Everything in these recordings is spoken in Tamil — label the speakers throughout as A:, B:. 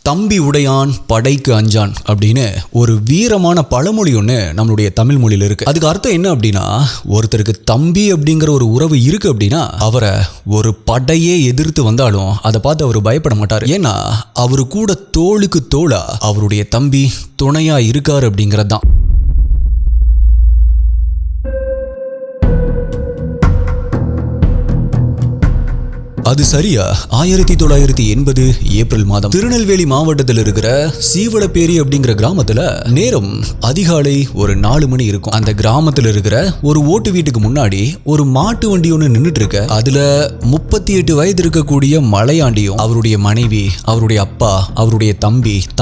A: தம்பி உடையான் படைக்கு அஞ்சான் அப்படின்னு ஒரு வீரமான பழமொழி ஒன்று நம்மளுடைய தமிழ் மொழியில் இருக்கு. அதுக்கு அர்த்தம் என்ன அப்படின்னா, ஒருத்தருக்கு தம்பி அப்படிங்கிற ஒரு உறவு இருக்கு அப்படின்னா அவரை ஒரு படையே எதிர்த்து வந்தாலும் அதை பார்த்து அவர் பயப்பட மாட்டார். ஏன்னா அவரு கூட தோளுக்கு தோளா அவருடைய தம்பி துணையா இருக்காரு அப்படிங்கிறது தான். அது சரியா 1980 ஏப்ரல் மாதம் திருநெல்வேலி மாவட்டத்தில் இருக்கிற சீவளப்பேரி அப்படிங்கிற கிராமத்துல நேரம் அதிகாலை ஒரு 4 மணி இருக்கும். அந்த கிராமத்துல இருக்கிற ஒரு ஓட்டு வீட்டுக்கு முன்னாடி ஒரு மாட்டு வண்டி ஒன்று நின்றுட்டு இருக்க. அதுல 38 வயது இருக்கக்கூடிய மலையாண்டியும் அவருடைய மனைவி, அவருடைய அப்பா, அவருடைய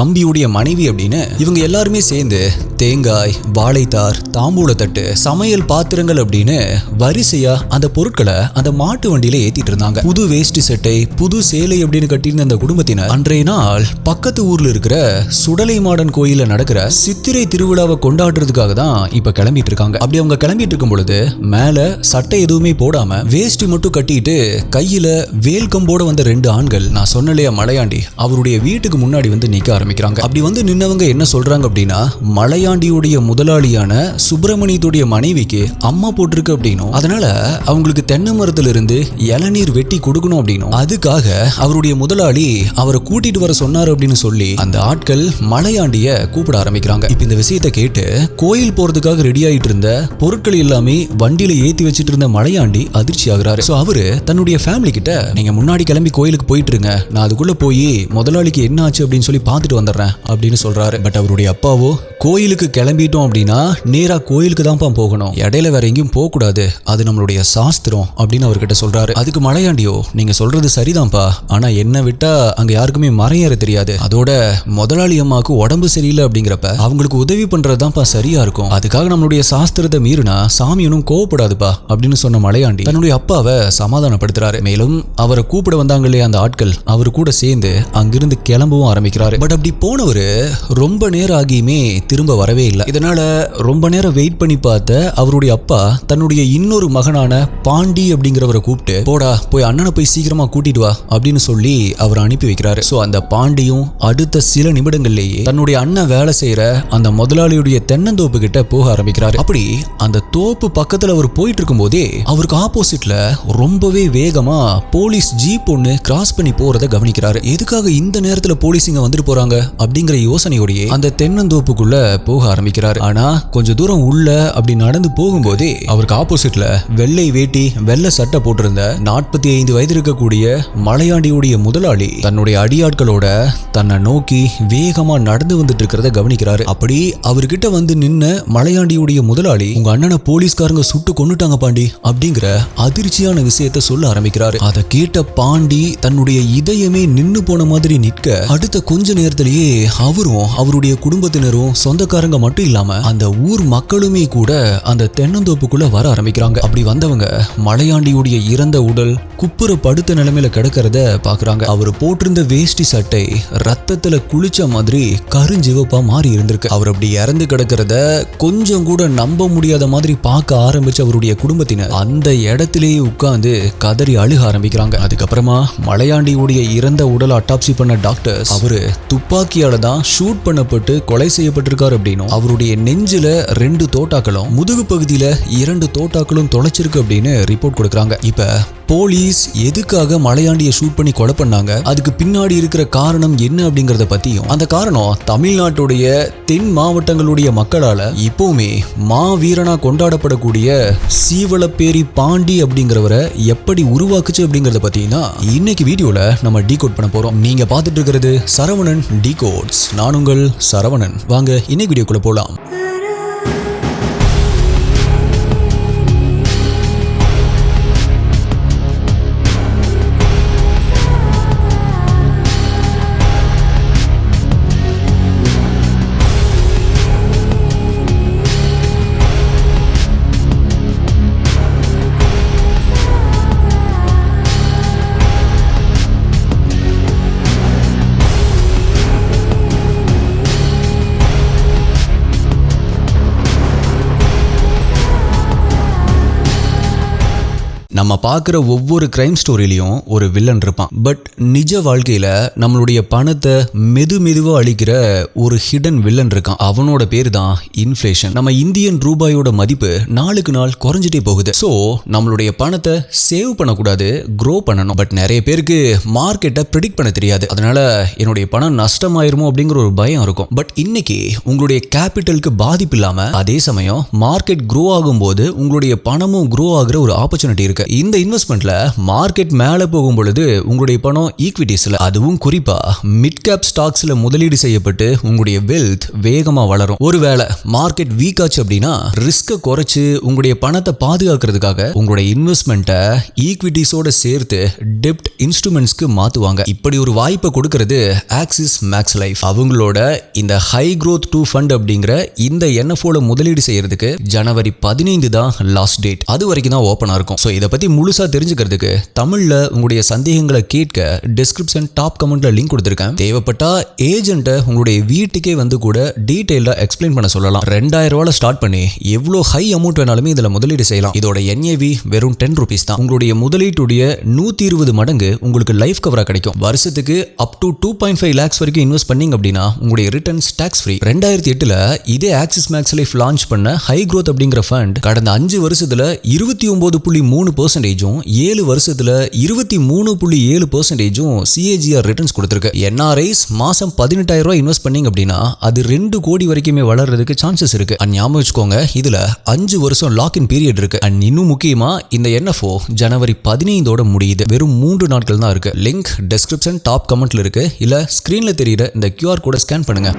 A: தம்பியுடைய மனைவி அப்படின்னு இவங்க எல்லாருமே சேர்ந்து தேங்காய், வாழைத்தார், தாம்பூலத்தட்டு, சமையல் பாத்திரங்கள் அப்படின்னு வரிசையா அந்த பொருட்களை அந்த மாட்டு வண்டியில ஏத்திட்டு இருந்தாங்க. புது வேஷ்டி சட்டை, புது சேலை அப்படின்னு கட்டியிருந்த அந்த குடும்பத்தினர் அன்றைய நாள் பக்கத்து ஊர்ல இருக்கிற சுடலை மாடன் கோயில நடக்கிற சித்திரை திருவிழாவை கொண்டாடுறதுக்காக தான் இப்ப கிளம்பிட்டு இருக்காங்க. அப்படி அவங்க கிளம்பிட்டு இருக்கும் பொழுது மேல சட்டை எதுவுமே போடாம வேஷ்டி மட்டும் கட்டிட்டு கையில வேல் கம்போட வந்த 2 ஆண்கள், நான் சொன்னலையா மலையாண்டி, அவருடைய வீட்டுக்கு முன்னாடி வந்து நிக்க ஆரம்பிக்கிறாங்க. அப்படி வந்து நின்னவங்க என்ன சொல்றாங்க அப்படின்னா, மலையாண்டியுடைய முதலாளியான சுப்பிரமணியத்துடைய மனைவிக்கு அம்மா போட்டிருக்கு அப்படின்னும், அதனால அவங்களுக்கு தென்னை மரத்துல இருந்து இளநீர் வெட்டி கொடுக்கணும் அப்படின்னும், அதுக்காக அவருடைய முதலாளி அவரை கூட்டிட்டு வர சொன்னார் அப்படின்னு சொல்லி அந்த ஆட்கள் மலையாண்டிய கூப்பிட ஆரம்பிக்கிறாங்க. இப்ப இந்த விஷயத்தை கேட்டு கோயில் போறதுக்காக ரெடி ஆயிட்டு இருந்த பொருட்கள் எல்லாமே வண்டியில ஏத்தி வச்சிட்டு இருந்த மலையாண்டி அதிர்ச்சி ஆகுறாரு. சோ அவரு தன்னுடைய ஃபேமிலி கிட்ட, நீங்க முன்னாடி கிளம்பி கோயிலுக்கு போயிட்டு இருங்க, நான் அதுக்குள்ள போய் முதலாளிக்கு என்ன ஆச்சு அப்படின்னு சொல்லி பார்த்துட்டு வந்துடுறேன் அப்படின்னு சொல்றாரு. பட் அவருடைய அப்பாவோ, கோயிலுக்கு கிளம்பிட்டோம் அப்படின்னா நேரா கோயிலுக்கு தான் போகணும், இடையில வேற எங்கேயும் போக கூடாது, அது நம்மளுடைய சாஸ்திரம் அப்படின்னு அவர்கிட்ட சொல்றாரு. அதுக்கு மலையாண்டியோ, நீங்க சொல்றது சரிதான்ப்பா, ஆனா என்ன விட்டா அங்க யாருக்குமே மறையற தெரியாது, அதோட முதலாளி அம்மாவுக்கு உடம்பு சரியில்லை அப்படிங்கிறப்ப அவங்களுக்கு உதவி பண்றதுதான்ப்பா சரியா இருக்கும், அதுக்காக நம்மளுடைய சாஸ்திரத்தை மீறினா சாமி ஒன்னும் கோவப்படாதுப்பா அப்படின்னு சொன்ன மலையாண்டி தன்னுடைய அப்பாவை சமாதானப்படுத்துறாரு. மேலும் அவரை கூப்பிட வந்தாங்க இல்லையா அந்த ஆட்கள், அவரு கூட சேர்ந்து அங்கிருந்து கிளம்பவும் ஆரம்பிக்கிறாரு. பட் அப்படி போனவரு ரொம்ப நேரம் ஆகியுமே திரும்ப வரவே இல்லை. இதனால ரொம்ப நேரம் வெயிட் பண்ணி பார்த்த அவருடைய அப்பா தன்னுடைய இன்னொரு மகனான பாண்டி அப்படிங்கிறவரை கூப்பிட்டு, போடா போய் அண்ணனை போய் சீக்கிரமா கூட்டிட்டு வா அப்படின்னு சொல்லி அவர் அனுப்பி வைக்கிறாரு. சோ அந்த பாண்டியும் அடுத்த சில நிமிடங்கள்லேயே தன்னுடைய அண்ணன் வேலை செய்யற அந்த முதலாளியுடைய தென்னந்தோப்பு கிட்ட போக ஆரம்பிக்கிறாரு. அப்படி அந்த தோப்பு பக்கத்துல அவர் போயிட்டு இருக்கும் போதே அவருக்கு ஆப்போசிட்ல ரொம்பவே வேகமா போலீஸ் ஜீப் ஒன்னு கிராஸ் பண்ணி போறத கவனிக்கிறாரு. எதுக்காக இந்த நேரத்துல போலீஸ் இங்க வந்துட்டு போறாங்க அப்படிங்கிற யோசனையோடயே அந்த தென்னந்தோப்புக்குள்ள போக ஆரம்பிக்கிறாரு. ஆனா கொஞ்ச தூரம் உள்ள அப்படி நடந்து போகும்போதே அவருக்கு ஆப்போசிட்ல வெள்ளை வேட்டி, வெள்ளை சட்டை போட்டிருந்த 45 வயது இருக்கக்கூடிய மலையாண்டியுடைய முதலாளி தன்னுடைய அடியாட்களோட தன்னை நோக்கி வேகமா நடந்து வந்துட்டு இருக்கிறத கவனிக்கிறாரு. அப்படி அவர்கிட்ட வந்து நின்ன மலையாண்டியுடைய முதலாளி, உங்க அண்ணனை போலீஸ்காரங்க சுட்டு கொன்னுட்டாங்க பாண்டி அப்படிங்கிற அதிர்ச்சியான விஷயத்த சொல்ல ஆரம்பிக்கிறாரு. அதை கேட்ட பாண்டி தன்னுடைய இதயமே நின்னு போன மாதிரி நிற்க, அடுத்த கொஞ்ச நேரத்திலேயே அவரும் அவருடைய குடும்பத்தினரும் சொந்தக்காரங்க மட்டும் இல்லாம அந்த ஊர் மக்களுமே கூட அந்த தென்னந்தோப்புக்குள்ள வர ஆரம்பிக்கிறாங்க. அப்படி வந்தவங்க மலையாண்டியுடைய இறந்த உடல் குப்புற படுத்த நிலைமையில கிடக்கிறத பாக்குறாங்க. அவர் போட்டிருந்த வேஷ்டி சட்டை ரத்தத்துல குளிச்ச மாதிரி கருஞ்சிவப்பா மாறி இருந்திருக்கு. அவர் அப்படி இறந்து கிடக்கிறத கொஞ்சம் கூட நம்ப முடியாத மாதிரி பார்க்க ஆரம்பிச்ச அவருடைய குடும்பத்தினர் அந்த இடத்திலேயே உட்கார்ந்து கதறி அழுக ஆரம்பிக்கிறாங்க. அதுக்கப்புறமா மலையாண்டியுடைய இறந்த உடல் அட்டாப்சி பண்ண டாக்டர்ஸ் அவரு துப்பாக்கியால தான் ஷூட் பண்ணப்பட்டு கொலை செய்யப்பட்டிருக்காரு அப்படின்னும், அவருடைய நெஞ்சில 2 தோட்டாக்களும் முதுகு பகுதியில 2 தோட்டாக்களும் தொலைச்சிருக்கு அப்படின்னு ரிப்போர்ட் கொடுக்குறாங்க. இப்ப போலீஸ் எதுக்காக மலையாண்டியை ஷூட் பண்ணி கொலை பண்ணாங்க, அதுக்கு பின்னாடி இருக்கிற காரணம் என்ன அப்படிங்கறத பத்தியும், அந்த காரணம் தமிழ்நாட்டுடைய தென் மாவட்டங்களுடைய மக்களால இப்பவுமே மாவீரனா கொண்டாடப்படக்கூடிய சீவளப்பேரி பாண்டி அப்படிங்கிறவரை எப்படி உருவாக்குச்சு அப்படிங்கறத பத்தியும் தான் இன்னைக்கு வீடியோல நம்ம டீகோட் பண்ண போறோம். நீங்க பார்த்துட்டு இருக்கிறது சரவணன் டீகோட்ஸ். நான் உங்கள் சரவணன். வாங்க இன்னைக்கு வீடியோக்குள்ள போலாம். நம்ம பார்க்குற ஒவ்வொரு கிரைம் ஸ்டோரியிலையும் ஒரு வில்லன் இருப்பான். பட் நிஜ வாழ்க்கையில நம்மளுடைய பணத்தை மெதுவா அழிக்கிற ஒரு ஹிடன் வில்லன் இருக்கான். அவனோட பேர் தான் இன்ஃப்ளேஷன். நம்ம இந்தியன் ரூபாயோட மதிப்பு நாளுக்கு நாள் குறைஞ்சிட்டே போகுது. ஸோ நம்மளுடைய பணத்தை சேவ் பண்ணக்கூடாது, க்ரோ பண்ணணும். பட் நிறைய பேருக்கு மார்க்கெட்டை ப்ரெடிக்ட் பண்ண தெரியாது. அதனால என்னுடைய பணம் நஷ்டமாயிருமோ அப்படிங்கிற ஒரு பயம் இருக்கும். பட் இன்னைக்கு உங்களுடைய கேபிட்டலுக்கு பாதிப்பு இல்லாம அதே சமயம் மார்க்கெட் க்ரோ ஆகும்போது உங்களுடைய பணமும் க்ரோ ஆகுற ஒரு ஆப்பர்ச்சுனிட்டி இருக்கு. இந்த இன்வெஸ்ட்மெண்ட்ல மார்க்கெட் மேல போகும் பொழுது உங்களுடைய பணம் ஈக்விட்டிஸ்ல, அதுவும் குறிப்பா மிட் கேப் ஸ்டாக்ஸ்ல முதலீடு செய்யப்பட்டு உங்களுடைய வெல்த் வேகமா வளரும். ஒருவேளை மார்க்கெட் வீக் ஆச்சு அப்படின்னா ரிஸ்கை குறைச்சு உங்களுடைய பணத்தை பாதுகாக்கிறதுக்காக உங்களுடைய இன்வெஸ்ட்மெண்ட்டை ஈக்விட்டிஸோட சேர்த்து டெப்ட் இன்ஸ்ட்ருமெண்ட்ஸ்க்கு மாத்துவாங்க. இப்படி ஒரு வாய்ப்பை கொடுக்கிறது ஆக்சிஸ் மேக்ஸ் லைஃப். அவங்களோட இந்த ஹை growth 2 ஃபண்ட் அப்படிங்கிற இந்த NFOல முதலீடு செய்யறதுக்கு ஜனவரி 15 தான் லாஸ்ட் டேட். அது வரைக்கும் தான் ஓப்பனா இருக்கும். ஸோ இதை பத்தி முழுசா தெரிஞ்சுக்கிறதுக்கு தமிழ்ல உங்களுடைய சந்தேகங்களை கேட்க டிஸ்கிரிப்ஷன் டாப் கமெண்ட்ல லிங்க் கொடுத்திருக்கேன். தேவைப்பட்டா ஏஜென்ட்டை உங்களுடைய வீட்டுக்கே வந்து கூட டீடைலா எக்ஸ்பிளைன் பண்ண சொல்லலாம். 2000 ரூபாய் ஸ்டார்ட் பண்ணி எவ்வளோ ஹை அமௌண்ட் வேணாலுமே இதுல முதலீடு செய்யலாம். இதோட NAV வெறும் 10 ரூபீஸ் தான். உங்களுடைய முதலீட்டுடைய 120 மடங்கு உங்களுக்கு லைஃப் கவரா கிடைக்கும். வருஷத்துக்கு அப் டு 2.5 lakhs வரைக்கும் இன்வெஸ்ட் பண்ணீங்க அப்படின்னா உங்களுடைய ரிட்டர்ன்ஸ் டாக்ஸ் ஃப்ரீ. 2008ல இதே ஆக்சிஸ் மேக்ஸ் லைஃப் லான்ச் பண்ண ஹை growth அப்படிங்கிற ஃபண்ட் கடந்த 5 வருஷத்துல 29.3%, 7 வருஷத்துல 23.7% CAGR ரிட்டர்ன்ஸ் கொடுத்திருக்கு. NRIs மாசம் 18,000 ரூபாய் இன்வெஸ்ட் பண்ணீங்க அப்படின்னா அது 2 கோடி வரைக்குமே வளர்றதுக்கு சான்சஸ் இருக்கு. ஞாபகம் வச்சுக்கோங்க, இதுல 5 வருஷம் லாக் இன் பீரியட் இருக்கு. அண்ட் இன்னும் முக்கியமா இந்த NFO ஜனவரி 15ஓட முடியுது. வெறும் 3 நாட்கள் தான் இருக்கு. லிங்க் டிஸ்கிரிப்ஷன் டாப் கமெண்ட்ல இருக்கு. இல்ல ஸ்கிரீன்ல தெரியுற இந்த QR கோட ஸ்கேன் பண்ணுங்க.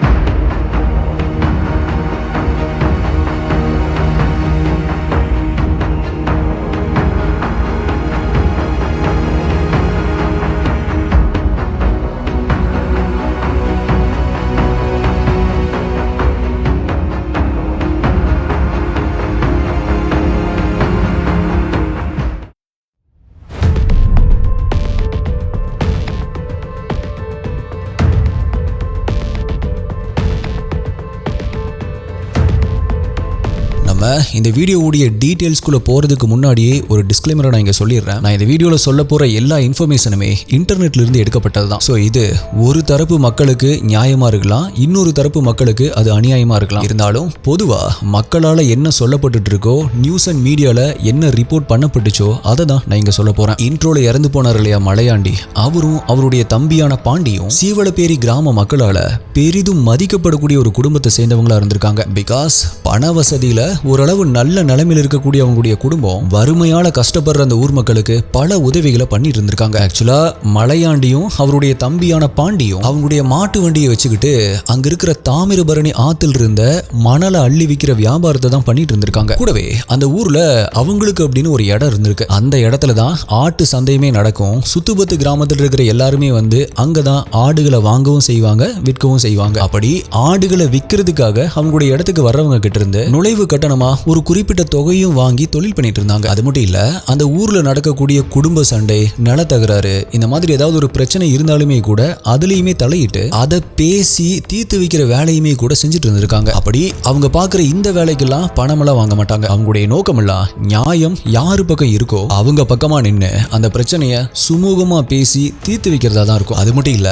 A: இந்த வீடியோவுடைய டீடைல்ஸ்குள்ள போறதுக்கு முன்னாடியே ஒரு டிஸ்க்ளைமரை நான் இங்க சொல்லிடுறேன். நான் இந்த வீடியோல சொல்ல போற எல்லா இன்ஃபர்மேஷனுமே இன்டர்நெட்ல இருந்து எடுக்கப்பட்டது தான். ஸோ இது ஒரு தரப்பு மக்களுக்கு நியாயமா இருக்கலாம், இன்னொரு தரப்பு மக்களுக்கு அது அநியாயமா இருக்கலாம். இருந்தாலும் பொதுவா மக்களால என்ன சொல்லப்பட்டு இருக்கோ, நியூஸ் அண்ட் மீடியால என்ன ரிப்போர்ட் பண்ணப்பட்டுச்சோ அதை தான் நான் இங்க சொல்ல போறேன். இன்ட்ரோல இறந்து போனார் இல்லையா மலையாண்டி, அவரும் அவருடைய தம்பியான பாண்டியும் சீவலப்பேரி கிராம மக்களால பெரிதும் மதிக்கப்படக்கூடிய ஒரு குடும்பத்தை சேர்ந்தவங்களா இருந்திருக்காங்க. பிகாஸ் பண வசதியில ஓரளவு நல்ல நிலைமையில் இருக்கக்கூடிய அவங்களுடைய குடும்பம் வறுமையால கஷ்டப்படுற அந்த ஊர் மக்களுக்கு பல உதவிகளை பண்ணிட்டு இருந்திருக்காங்க. ஆக்சுவலா மலையாண்டியும் அவருடைய தம்பியான பாண்டியும் அவங்களுடைய மாட்டு வண்டியை வச்சுக்கிட்டு அங்க இருக்கிற தாமிரபரணி ஆத்துல இருந்த மணலை அள்ளி விற்கிற வியாபாரத்தை தான் பண்ணிட்டு இருந்திருக்காங்க. கூடவே அந்த ஊர்ல அவங்களுக்கு அப்படின்னு ஒரு இடம் இருந்திருக்கு. அந்த இடத்துல தான் ஆட்டு சந்தையுமே நடக்கும். சுத்துபத்து கிராமத்தில் இருக்கிற எல்லாருமே வந்து அங்கதான் ஆடுகளை வாங்கவும் செய்வாங்க, விற்கவும் செய்வாங்க. அப்படி ஆடுகளை விற்கிறதுக்காக அவங்களுடைய இடத்துக்கு வர்றவங்க கிட்ட இருந்து நுழைவு கட்டணமா ஒரு குறிப்பிட்ட தொகையும் வாங்கி தொழில் பண்ணிட்டு இருந்தாங்க. அது மட்டும் இல்ல, அந்த ஊர்ல நடக்கக்கூடிய குடும்ப சண்டை, நிலத்தகராறு, இந்த மாதிரி ஏதாவது ஒரு பிரச்சனை இருந்தாலுமே கூட அதுலயுமே தலையிட்டு அதை பேசி தீர்த்து வைக்கிற வேலையுமே கூட செஞ்சுட்டு இருந்திருக்காங்க. அப்படி அவங்க பாக்குற இந்த வேலைக்கெல்லாம் பணமெல்லாம் வாங்க மாட்டாங்க. அவங்களுடைய நோக்கமெல்லாம் நியாயம் யாரு பக்கம் இருக்கோ அவங்க பக்கமா நின்று அந்த பிரச்சனைய சுமூகமா பேசி தீர்த்து வைக்கிறதா தான் இருக்கும். அது மட்டும் இல்ல,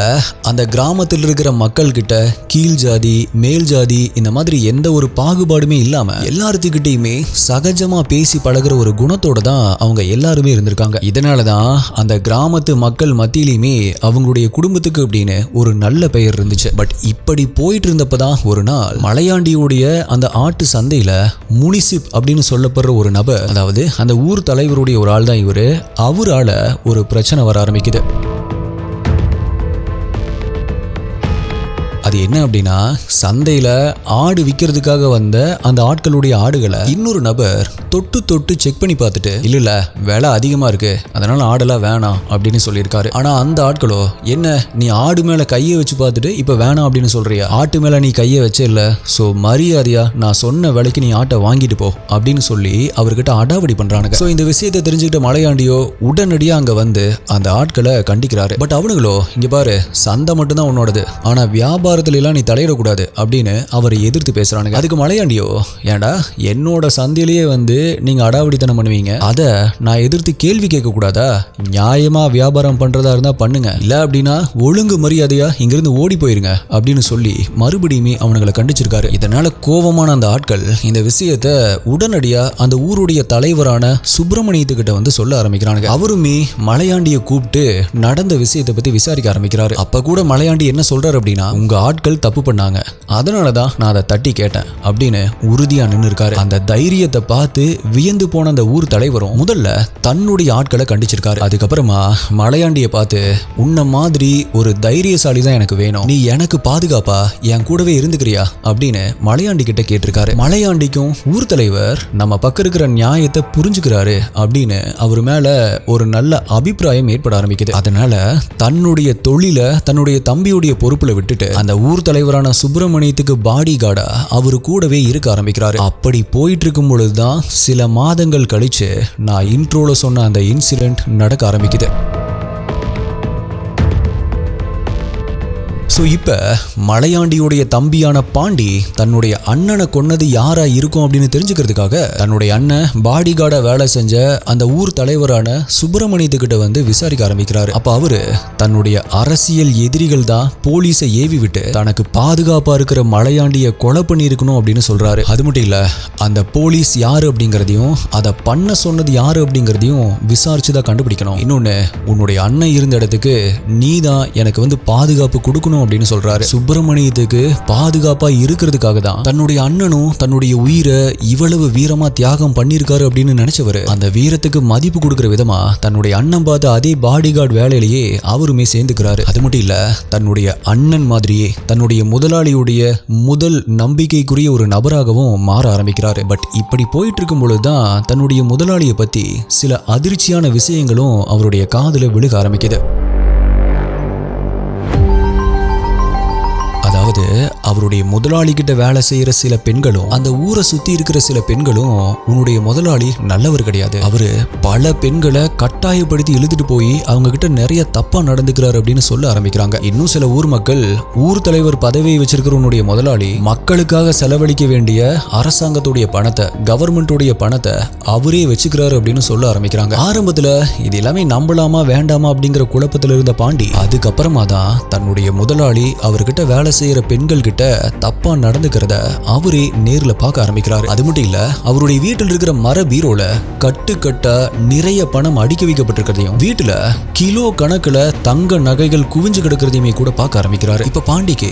A: அந்த கிராமத்தில் இருக்கிற மக்கள் கிட்ட கீழ் ஜாதி மேல் ஜாதி இந்த மாதிரி எந்த ஒரு பாகுபாடுமே இல்லாம எல்லாத்துக்கிட்டையுமே சகஜமா பேசி பழகுற ஒரு குணத்தோட தான் அவங்க எல்லாருமே இருந்திருக்காங்க. இதனாலதான் அந்த கிராமத்து மக்கள் மத்தியிலுமே அவங்களுடைய குடும்பத்துக்கு அப்படின்னு ஒரு நல்ல பெயர் இருந்துச்சு. பட் இப்படி போயிட்டு இருந்தப்பதான் ஒரு நாள் மலையாண்டியுடைய அந்த ஆட்டு சந்தையில முனிசிப் அப்படின்னு சொல்லப்படுற ஒரு நபர், அதாவது அந்த ஊர் தலைவருடைய ஒரு ஆள் தான் இவரு, அவரால ஒரு பிரச்சனை வர ஆரம்பிக்குது. அது என்ன அப்படின்னா, சந்தையில ஆடு விற்கிறதுக்காக வந்த அந்த ஆட்களுடைய ஆடுகளை இன்னொரு நபர் தொட்டு செக் பண்ணி பார்த்துட்டு, இல்ல விலை அதிகமா இருக்கு அதனால ஆடெல்லாம் வேணாம் அப்படின்னு சொல்லியிருக்காரு. ஆனா அந்த ஆட்களோ, என்ன நீ ஆடு மேல கையை வச்சு பார்த்துட்டு இப்ப வேணாம் அப்படின்னு சொல்றியா? ஆட்டு மேல நீ கையை வச்சே இல்ல, சோ மரியாதையா நான் சொன்ன விலைக்கு நீ ஆட்டை வாங்கிட்டு போ அப்படின்னு சொல்லி அவர்கிட்ட அடாவடி பண்றானுங்க. சோ இந்த விஷயத்தை தெரிஞ்சுக்கிட்ட மலையாண்டியோ உடனடியா அங்க வந்து அந்த ஆட்களை கண்டிக்கிறாரு. பட் அவனுங்களோ, இங்க பாரு, சந்தை மட்டும்தான் உன்னோடது, ஆனா வியாபார விவகாரத்துல எல்லாம் நீ தலையிடக்கூடாது அப்படின்னு அவரை எதிர்த்து பேசுறானுங்க. அதுக்கு மலையாண்டியோ, ஏண்டா என்னோட சந்தையிலேயே வந்து நீங்க அடாவடித்தனம் பண்ணுவீங்க, அதை நான் எதிர்த்து கேள்வி கேட்க கூடாதா? நியாயமா வியாபாரம் பண்றதா இருந்தா பண்ணுங்க, இல்ல அப்படின்னா ஒழுங்கு மரியாதையா இங்கிருந்து ஓடி போயிருங்க அப்படின்னு சொல்லி மறுபடியுமே அவனுங்களை கண்டிச்சிருக்காரு. இதனால கோபமான அந்த ஆட்கள் இந்த விஷயத்தை உடனடியா அந்த ஊருடைய தலைவரான சுப்பிரமணியத்துக்கிட்ட வந்து சொல்ல ஆரம்பிக்கிறானுங்க. அவருமே மலையாண்டிய கூப்பிட்டு நடந்த விஷயத்தை பத்தி விசாரிக்க ஆரம்பிக்கிறாரு. அப்ப கூட மலையாண்டி என்ன சொல்றாரு அப்படின்னா, உங்க ஆட்கள் தப்பு பண்ணாங்க, அதனாலதான் நான் அதை தட்டி கேட்டேன் அப்படின்னு உறுதியா நின்று இருக்காரு. அந்த தைரியத்தை பார்த்து வியந்து போன அந்த ஊர் தலைவரும் முதல்ல தன்னுடைய ஆட்களை கண்டிச்சிருக்காரு. அதுக்கப்புறமா மலையாண்டிய பார்த்து, உன்ன மாதிரி ஒரு தைரியசாலி தான் எனக்கு வேணும், நீ எனக்கு பாதுகாப்பா என் கூடவே இருந்துக்கிறியா அப்படின்னு மலையாண்டி கிட்ட கேட்டிருக்காரு. மலையாண்டிக்கும் ஊர் தலைவர் நம்ம பக்கம் இருக்கிற நியாயத்தை புரிஞ்சுக்கிறாரு அப்படின்னு அவர் மேல ஒரு நல்ல அபிப்பிராயம் ஏற்பட ஆரம்பிக்குது. அதனால தன்னுடைய தொழில தன்னுடைய தம்பியுடைய பொறுப்புல விட்டுட்டு அந்த ஊர் தலைவரான சுப்பிரமணியத்துக்கு பாடி கார்டா அவரு கூடவே இருக்க ஆரம்பிக்கிறாரு. அப்படி போயிட்டு இருக்கும் பொழுதுதான் சில மாதங்கள் கழிச்சு நான் இன்ட்ரோல சொன்ன அந்த இன்சிடென்ட் நடக்க ஆரம்பிக்குது. ஸோ இப்போ மலையாண்டியுடைய தம்பியான பாண்டி தன்னுடைய அண்ணனை கொன்னது யாரா இருக்கும் அப்படின்னு தெரிஞ்சுக்கிறதுக்காக தன்னுடைய அண்ணன் பாடி கார்டா வேலை செஞ்ச அந்த ஊர் தலைவரான சுப்பிரமணியத்துக்கிட்ட வந்து விசாரிக்க ஆரம்பிக்கிறாரு. அப்போ அவரு தன்னுடைய அரசியல் எதிரிகள் தான் போலீஸை ஏவி விட்டு தனக்கு பாதுகாப்பா இருக்கிற மலையாண்டிய கொலை பண்ணி இருக்கணும் அப்படின்னு சொல்றாரு. அது மட்டும் இல்ல, அந்த போலீஸ் யாரு அப்படிங்கிறதையும் அதை பண்ண சொன்னது யாரு அப்படிங்கிறதையும் விசாரிச்சுதான் கண்டுபிடிக்கணும். இன்னொன்னு, உன்னுடைய அண்ணன் இருந்த இடத்துக்கு நீ தான் எனக்கு வந்து பாதுகாப்பு கொடுக்கணும் அப்படின்னு சொல்றாரு. சுப்பிரமணியத்துக்கு பாதுகாப்பா இருக்கிறதுக்காக தான் தன்னுடைய அண்ணனும் தன்னுடைய உயிரை இவ்வளவு வீரமா தியாகம் பண்ணிருக்காரு அப்படின்னு நினைச்சவரு அந்த வீரத்துக்கு மதிப்பு கொடுக்கிற விதமா தன்னுடைய அண்ணன் பார்த்த அதே பாடி கார்டு வேலையிலேயே அவருமே சேர்ந்துக்கிறாரு. அது மட்டும் இல்ல, தன்னுடைய அண்ணன் மாதிரியே தன்னுடைய முதலாளியுடைய முதல் நம்பிக்கைக்குரிய ஒரு நபராகவும் மாற ஆரம்பிக்கிறாரு. பட் இப்படி போயிட்டு இருக்கும் பொழுதுதான் தன்னுடைய முதலாளியை பத்தி சில அதிர்ச்சியான விஷயங்களும் அவருடைய காதுல விழுக ஆரம்பிக்குது. அதாவது அவருடைய முதலாளி கிட்ட வேலை செய்யற சில பெண்களும் அந்த ஊரை சுத்தி இருக்கிற சில பெண்களும், உன்னுடைய முதலாளி நல்லவர் கிடையாது, அவரு பல பெண்களை கட்டாயப்படுத்தி இழுத்துட்டு போய் அவங்க கிட்ட நிறைய தப்பா நடந்துக்கிறாரு அப்படின்னு சொல்ல ஆரம்பிக்கிறாங்க. இன்னும் சில ஊர் மக்கள், ஊர் தலைவர் பதவியை வச்சிருக்கிற உன்னுடைய முதலாளி மக்களுக்காக செலவழிக்க வேண்டிய அரசாங்கத்துடைய பணத்தை, கவர்மெண்ட்டுடைய பணத்தை அவரே வச்சுக்கிறாரு அப்படின்னு சொல்ல ஆரம்பிக்கிறாங்க. ஆரம்பத்துல இது எல்லாமே நம்பலாமா வேண்டாமா அப்படிங்கிற குழப்பத்துல இருந்த பாண்டி அதுக்கப்புறமா தான் தன்னுடைய முதலாளி அவர்கிட்ட வேலை செய்யற பெண்கள் கிட்ட தப்பா நடந்துக்கிறத அவரே நேர்ல பார்க்க ஆரம்பிக்கிறாரு. அது மட்டும் இல்ல, அவருடைய வீட்டில் இருக்கிற மர பீரோல கட்டு கட்டா நிறைய பணம் அடுக்கி வைக்கப்பட்டிருக்கிறதையும், வீட்டுல கிலோ கணக்குல தங்க நகைகள் குவிஞ்சு கிடக்கிறதையுமே கூட பார்க்க ஆரம்பிக்கிறாரு. இப்ப பாண்டிக்கு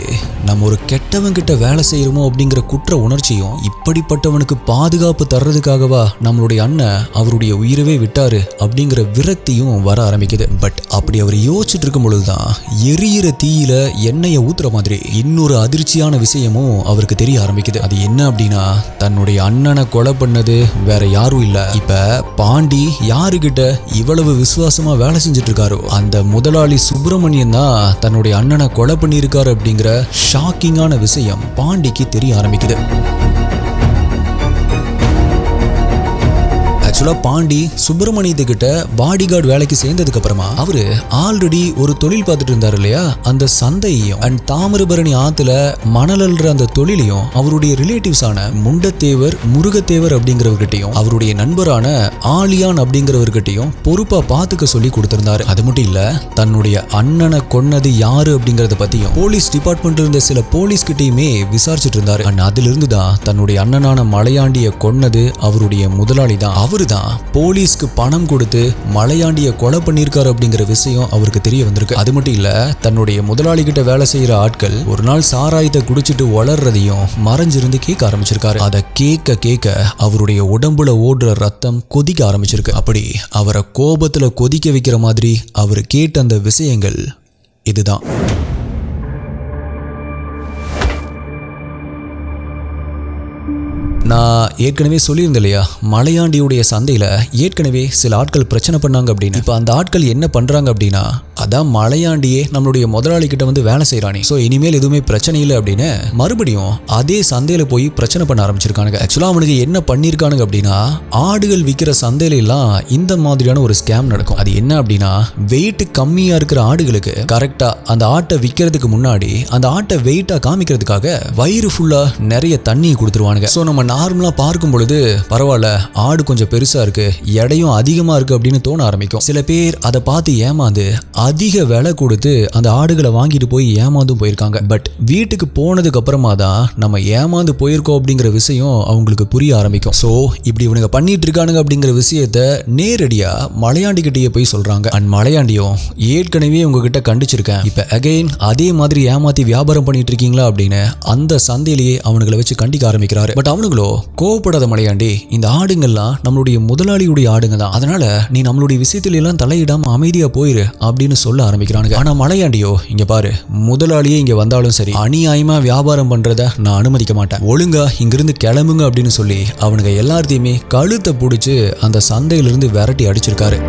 A: நம்ம ஒரு கெட்டவன் கிட்ட வேலை செய்யறோமோ அப்படிங்கிற குற்ற உணர்ச்சியும், இப்படிப்பட்டவனுக்கு பாதுகாப்பு தர்றதுக்காகவா நம்மளுடைய அண்ணன் அவருடைய உயிரவே விட்டாரு அப்படிங்கிற விரக்தியும் வர ஆரம்பிக்குது. பட் அப்படி அவர் யோசிச்சுட்டு இருக்கும் பொழுதுதான் எரியிற தீயில எண்ணெயை ஊத்துற மாதிரி இன்னொரு அதிர்ச்சியான விஷயமும் அவருக்கு தெரிய ஆரம்பிக்குது. அது என்ன அப்படின்னா, தன்னுடைய அண்ணனை கொலை பண்ணது வேற யாரும் இல்ல, இப்ப பாண்டி யாருகிட்ட இவ்வளவு விசுவாசமா வேலை செஞ்சுட்டு இருக்காரோ அந்த முதலாளி சுப்பிரமணியன் தான் தன்னுடைய அண்ணனை கொலை பண்ணியிருக்காரு அப்படிங்கிற ஷாக்கிங்கான விஷயம் பாண்டிக்கு தெரிய ஆரம்பிக்குது. ஆக்சுவலா பாண்டி சுப்பிரமணியத்துக்கிட்ட பாடி கார்டு வேலைக்கு சேர்ந்ததுக்கு அப்புறமா அவரு ஆல்ரெடி ஒரு தொழில் பார்த்துட்டு இருந்தாரு இல்லையா, அந்த சந்தையையும் அண்ட் தாமிரபரணி ஆத்துல மணல் அள்ளுற அந்த தொழிலையும் அவருடைய ரிலேட்டிவ்ஸான முண்டத்தேவர் முருகத்தேவர் அப்படிங்கிறவர்கிட்டையும் அவருடைய நண்பரான ஆலியான் அப்படிங்கிறவர்கிட்டையும் பொறுப்பா பார்த்துக்க சொல்லி கொடுத்திருந்தாரு. அது மட்டும் இல்ல, தன்னுடைய அண்ணனை கொன்னது யாரு அப்படிங்கறத பத்தியும் போலீஸ் டிபார்ட்மெண்ட்ல இருந்த சில போலீஸ் கிட்டையுமே விசாரிச்சுட்டு இருந்தாரு. அண்ட் அதுல இருந்து தான் தன்னுடைய அண்ணனான மலையாண்டிய கொன்னது அவருடைய முதலாளி தான், அவரு தான் போலீஸ்க்கு பணம் கொடுத்து மலையாண்டிய கொலை பண்ணிருக்காரு அப்படிங்கிற விஷயம் அவருக்கு தெரிய வந்திருக்கு. அது மட்டும் இல்ல, தன்னுடைய முதலாளி கிட்ட வேலை செய்யற ஆட்கள் ஒரு நாள் சாராயத்தை குடிச்சிட்டு வளர்றதையும் மறைஞ்சிருந்து கேட்க ஆரம்பிச்சிருக்காரு. அதை கேட்க கேட்க அவருடைய உடம்புல ஓடுற ரத்தம் கொதிக்க ஆரம்பிச்சிருக்கு. அப்படி அவரை கோபத்துல கொதிக்க வைக்கிற மாதிரி அவர் கேட்ட அந்த விஷயங்கள் இதுதான். நான் ஏற்கனவே சொல்லியிருந்தேன் இல்லையா, மலையாண்டியுடைய சந்தையில் ஏற்கனவே சில ஆட்கள் பிரச்சனை பண்ணாங்க அப்படின்னு. இப்போ அந்த ஆட்கள் என்ன பண்ணுறாங்க அப்படின்னா, அதான் மலையாண்டியே நம்மளுடைய முதலாளி கிட்ட வந்து வேலை செய்யறானே, சோ இனிமேல் எதுவுமே பிரச்சனை இல்லை அப்படின்னு மறுபடியும் அதே சந்தையில போய் பிரச்சனை பண்ண ஆரம்பிச்சிருக்கானுங்க. ஆக்சுவலா அவனுக்கு என்ன பண்ணிருக்கானுங்க அப்படின்னா, ஆடுகள் விற்கிற சந்தையில எல்லாம் இந்த மாதிரியான ஒரு ஸ்கேம் நடக்கும். அது என்ன அப்படின்னா, வெயிட் கம்மியா இருக்கிற ஆடுகளுக்கு கரெக்டா அந்த ஆட்டை விற்கிறதுக்கு முன்னாடி அந்த ஆட்டை வெயிட்டா காமிக்கிறதுக்காக வயிறு ஃபுல்லா நிறைய தண்ணி கொடுத்துருவானுங்க. சோ நம்ம நார்மலா பார்க்கும் பொழுது பரவாயில்ல, ஆடு கொஞ்சம் பெருசா இருக்கு, எடையும் அதிகமா இருக்கு அப்படின்னு தோண ஆரம்பிக்கும். சில பேர் அதை பார்த்து ஏமாந்து அதிக விலை கொடுத்து அந்த ஆடுகளை வாங்கிட்டு போய் ஏமாந்தும் போயிருக்காங்க. பட் வீட்டுக்கு போனதுக்கு அப்புறமா தான் நம்ம ஏமாந்து போயிருக்கோம் அப்படிங்கிற விஷயம் அவங்களுக்கு புரிய ஆரம்பிக்கும். சோ இப்படி இவனுங்க பண்ணிட்டு இருக்கானுங்க அப்படிங்கிற விஷயத்த நேரடியா மலையாண்டி கிட்டேயே போய் சொல்றாங்க. அண்ட் மலையாண்டியும் ஏற்கனவே உங்ககிட்ட கண்டிச்சிருக்கேன், இப்ப அகைன் அதே மாதிரி ஏமாத்தி வியாபாரம் பண்ணிட்டு இருக்கீங்களா அப்படின்னு அந்த சந்தையிலேயே அவனுங்களை வச்சு கண்டிக்க ஆரம்பிக்கிறாரு. பட் அவனுங்களோ கோவப்படாத மலையாண்டி, இந்த ஆடுங்கள்லாம் நம்மளுடைய முதலாளியுடைய ஆடுங்க தான், அதனால நீ நம்மளுடைய விஷயத்துல எல்லாம் தலையிடாம அமைதியா போயிரு அப்படின்னு சொல்ல ஆரம்பிக்கிறானுங்க. ஆனா மலையாண்டியோ, இங்க பாரு, முதலாளியே இங்க வந்தாலும் சரி அநியாயமா வியாபாரம் பண்றத நான் அனுமதிக்க மாட்டேன், ஒழுங்கா இங்கிருந்து கிளம்புங்க அப்படின்னு சொல்லி அவனுங்க எல்லாத்தையுமே கழுத்தை பிடிச்சு அந்த சந்தையிலிருந்து விரட்டி அடிச்சிருக்காரு.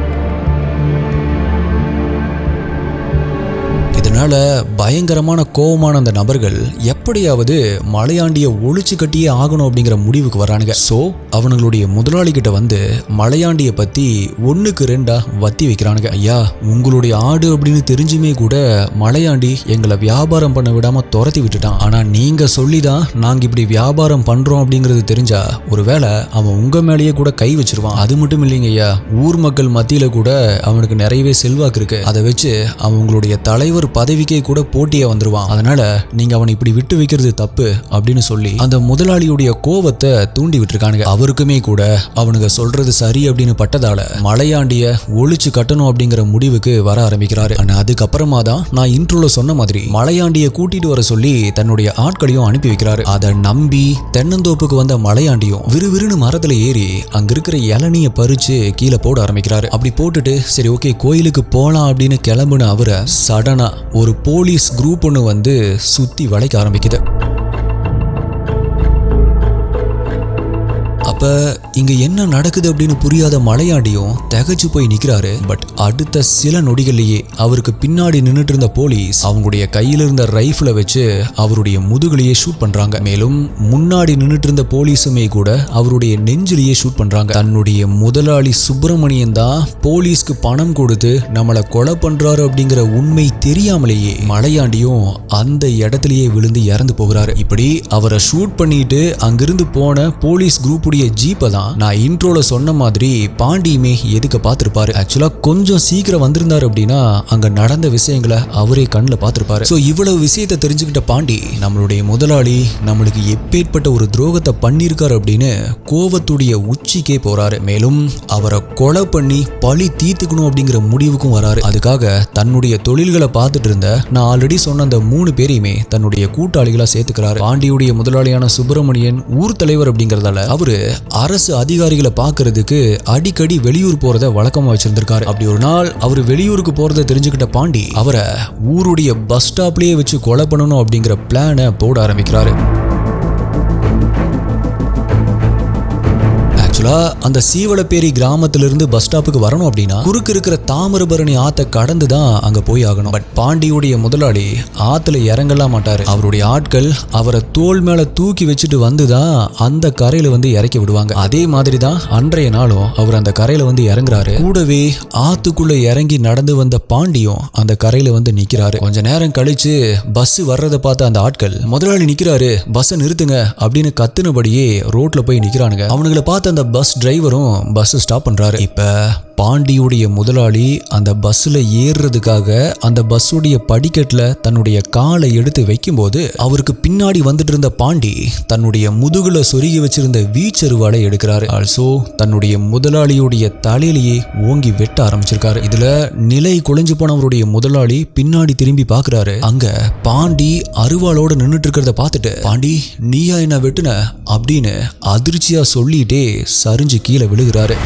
A: இதனால பயங்கரமான கோபமான அந்த நபர்கள் எப்படியாவது மலையாண்டிய ஒழிச்சு கட்டியே ஆகணும் அப்படிங்கிற முடிவுக்கு வரானுங்க. சோ அவனுங்களுடைய முதலாளி கிட்ட வந்து மலையாண்டிய பத்தி 1க்கு 2 வத்தி வைக்கிறானுங்க. ஐயா, உங்களுடைய ஆடு அப்படின்னு தெரிஞ்சுமே கூட மலையாண்டி எங்களை வியாபாரம் பண்ண விடாம துரத்தி விட்டுட்டான். ஆனா நீங்க சொல்லிதான் நாங்க இப்படி வியாபாரம் பண்றோம் அப்படிங்கிறது தெரிஞ்சா ஒருவேளை அவன் உங்க மேலேயே கூட கை வச்சிருவான். அது மட்டும் இல்லைங்க ஐயா, ஊர் மக்கள் மத்தியில கூட அவனுக்கு நிறையவே செல்வாக்கு இருக்கு, அதை வச்சு அவன் உங்களுடைய தலைவர் பதவிக்கே கூட போட்டியா வந்துருவான், அதனால நீங்க அவனை இப்படி விட்டு வைக்கிறது தப்பு அப்படின்னு சொல்லி அந்த முதலாளியுடைய கோவத்தை தூண்டி விட்டுருக்கானுங்க. அவருக்குமே கூட அவனுங்க சொல்றது சரி அப்படின்னு பட்டதால மலையாண்டிய ஒழிச்சு கட்டணும் அப்படிங்கிற முடிவுக்கு வர ஆரம்பிக்கிறாரு. ஆனா அதுக்கப்புறமா தான் நான் இன்ட்ரோல சொன்ன மாதிரி மலையாண்டிய கூட்டிட்டு வர சொல்லி தன்னுடைய ஆட்களையும் அனுப்பி வைக்கிறாரு. அதை நம்பி தென்னந்தோப்புக்கு வந்த மலையாண்டியும் விறுவிறுன்னு மரத்துல ஏறி அங்க இருக்கிற இளநிய பறிச்சு கீழே போட ஆரம்பிக்கிறாரு. அப்படி போட்டுட்டு சரி ஓகே கோயிலுக்கு போலாம் அப்படின்னு கிளம்புன அவரை சடனா ஒரு போலீஸ் குரூப் ஒன்று வந்து சுத்தி வளைக்க ஆரம்பிக்குது. அப்ப இங்க என்ன நடக்குது அப்படின்னு புரியாத மலையாண்டியும் திகைச்சு போய் நிக்கிறாரு. பட் அடுத்த சில நொடிகள்லயே அவருக்கு பின்னாடி நின்னுட்டு இருந்த போலீஸ் அவங்களுடைய கையில இருந்த ரைஃபிளை வச்சு அவருடைய முதுகுலையே ஷூட் பண்றாங்க. மேலும் முன்னாடி நின்னுட்டு இருந்த போலீஸுமே கூட அவருடைய நெஞ்சிலேயே ஷூட் பண்றாங்க. தன்னுடைய முதலாளி சுப்பிரமணியன் தான் போலீஸ்க்கு பணம் கொடுத்து நம்மளை கொலை பண்றாரு அப்படிங்கிற உண்மை தெரியாமலேயே மலையாண்டியும் அந்த இடத்திலேயே விழுந்து இறந்து போகிறாரு. இப்படி அவரை ஷூட் பண்ணிட்டு அங்கிருந்து போன போலீஸ் குரூப்புடைய ஜீப்பை தான் நான் இன்ட்ரோல சொன்ன மாதிரி பாண்டியுமே எதுக்க பார்த்திருப்பாரு. ஆக்சுவலா கொஞ்சம் சீக்கிரம் வந்திருந்தாரு அப்படின்னா அங்க நடந்த விஷயங்களை அவரே கண்ணில் பார்த்திருப்பாரு. சோ இவ்வளவு விஷயத்தை தெரிஞ்சுக்கிட்ட பாண்டி நம்மளுடைய முதலாளி நம்மளுக்கு எப்பேற்பட்ட ஒரு துரோகத்தை பண்ணிருக்காரு அப்படின்னு கோவத்துடைய உச்சிக்கே போறாரு. மேலும் அவரை கொலை பண்ணி பழி தீர்த்துக்கணும் அப்படிங்கிற முடிவுக்கும் வராரு. அதுக்காக தன்னுடைய தொழில்களை பார்த்துட்டு இருந்த நான் ஆல்ரெடி சொன்ன அந்த 3 பேரையுமே தன்னுடைய கூட்டாளிகளா சேர்த்துக்கிறாரு. பாண்டியுடைய முதலாளியான சுப்பிரமணியன் ஊர் தலைவர் அப்படிங்கறதால அவரு அரசு அதிகாரிகளை பார்க்கறதுக்கு அடிக்கடி வெளியூர் போறத வழக்கமா வச்சிருந்திருக்காரு. அப்படி ஒரு நாள் அவர் வெளியூருக்கு போறதை தெரிஞ்சுக்கிட்ட பாண்டி அவரை ஊருடைய பஸ் ஸ்டாப்லயே வச்சு கொலை பண்ணணும் அப்படிங்கிற பிளானை போட ஆரம்பிக்கிறாரு. அந்த சீவலப்பேரி கிராமத்திலிருந்து பஸ் ஸ்டாப்புக்கு வரணும் அப்படின்னா குறுக்கு இருக்கிற தாமிரபரணி ஆத்தை கடந்து தான் அங்க போய் ஆகணும். பட் பாண்டியுடைய முதலாளி ஆத்துல இறங்கலாம் மாட்டாரு. அவருடைய ஆட்கள் அவரை தோள் மேல தூக்கி வச்சுட்டு வந்துதான் அந்த கரையில வந்து இறக்கி விடுவாங்க. அதே மாதிரி தான் அன்றைய நாளும் அவர் அந்த கரையில வந்து இறங்குறாரு. கூடவே ஆத்துக்குள்ள இறங்கி நடந்து வந்த பாண்டியும் அந்த கரையில வந்து நிக்கிறாரு. கொஞ்ச நேரம் கழிச்சு பஸ் வர்றதை பார்த்த அந்த ஆட்கள் முதலாளி நிக்கிறாரு, பஸ் நிறுத்துங்க அப்படின்னு கத்துனபடியே ரோட்ல போய் நிக்கிறானுங்க. அவனுங்களை பார்த்த அந்த பஸ் டிரைவரும் பஸ் ஸ்டாப் பண்றாரு. இப்ப பாண்டியுடைய முதலாளி அந்த பஸ்ல ஏறுறதுக்காக அந்த பஸ்ஸுடைய படிக்கட்டுல தன்னுடைய காலை எடுத்து வைக்கும் போது அவருக்கு பின்னாடி வந்துட்டு இருந்த பாண்டி தன்னுடைய முதுகுல சொருகி வச்சிருந்த வீச்சருவாளை எடுக்கிறாரு. ஆல்சோ தன்னுடைய முதலாளியுடைய தலையிலேயே ஓங்கி வெட்ட ஆரம்பிச்சிருக்காரு. இதுல நிலை குலைஞ்சு போனவருடைய முதலாளி பின்னாடி திரும்பி பாக்குறாரு. அங்க பாண்டி அருவாளோட நின்னுட்டு இருக்கிறத பார்த்துட்டு பாண்டி நீயா என்ன வெட்டுன அப்படின்னு அதிர்ச்சியா சொல்லிட்டே சரிஞ்சு கீழே விழுகிறாரு.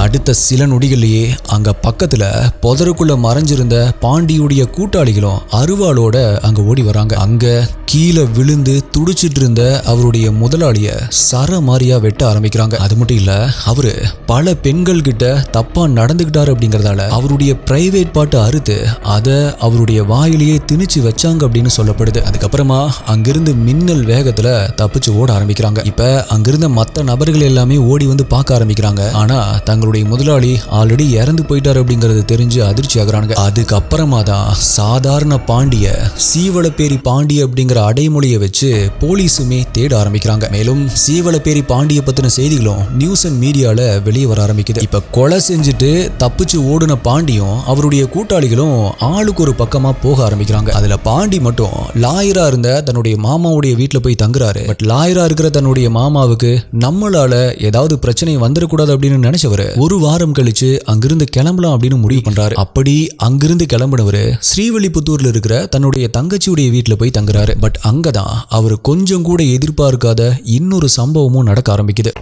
A: அடுத்த சில நொடிகள்லயே அங்க பக்கத்துல புதருக்குள்ள மறைஞ்சிருந்த பாண்டியுடைய கூட்டாளிகளும் அருவாளோட அங்க ஓடி வராங்க. அங்க கீழே விழுந்து துடிச்சிட்டு இருந்த அவருடைய முதலாளிய சரமாரியா வெட்ட ஆரம்பிக்கிறாங்க. அது மட்டும் இல்ல, அவரு பல பெண்கள் கிட்ட தப்பா நடந்துகிட்டாரு அப்படிங்கறதால அவருடைய பிரைவேட் பாட்டு அறுத்து அதை அவருடைய வாயிலேயே திணிச்சு வச்சாங்க அப்படின்னு சொல்லப்படுது. அதுக்கப்புறமா அங்கிருந்து மின்னல் வேகத்துல தப்பிச்சு ஓட ஆரம்பிக்கிறாங்க. இப்ப அங்கிருந்த மத்த நபர்கள் எல்லாமே ஓடி வந்து பார்க்க ஆரம்பிக்கிறாங்க. ஆனா தங்களுடைய முதலாளி ஆல்ரெடி இறந்து போயிட்டாரு அப்படிங்கறது தெரிஞ்சு அதிர்ச்சி ஆகுறாங்க. அதுக்கப்புறமா தான் சாதாரண பாண்டிய சீவலப்பேரி பாண்டி அப்படிங்கிற அடைமொழியை வச்சு போலீஸுமே தேட ஆரம்பிக்கிறாங்க. மேலும் சீவலப்பேரி பாண்டிய பத்தின செய்திகளும் நியூஸ் அண்ட் மீடியால வெளியே வர ஆரம்பிக்குது. இப்ப கொலை செஞ்சுட்டு தப்பிச்சு ஓடுன பாண்டியும் அவருடைய கூட்டாளிகளும் ஆளுக்கு ஒரு பக்கமா போக ஆரம்பிக்கிறாங்க. அதுல பாண்டி மட்டும் லாயரா இருந்த தன்னுடைய மாமாவுடைய வீட்டுல போய் தங்குறாரு. பட் லாயரா இருக்கிற தன்னுடைய மாமாவுக்கு நம்மளால ஏதாவது பிரச்சனை வந்துடக்கூடாது அப்படின்னு நினைச்சவரு ஒரு வாரம் கழிச்சு அங்கிருந்து கிளம்பலாம் அப்படின்னு முடிவு பண்றாரு. அப்படி அங்கிருந்து கிளம்பினவரு ஸ்ரீவில்லிபுத்தூர்ல இருக்கிற தன்னுடைய தங்கச்சியுடைய வீட்டுல போய் தங்குறாரு. பட் அங்கதான் அவரு கொஞ்சம் கூட எதிர்பார்க்காத இன்னொரு சம்பவமும் நடக்க ஆரம்பிக்குது.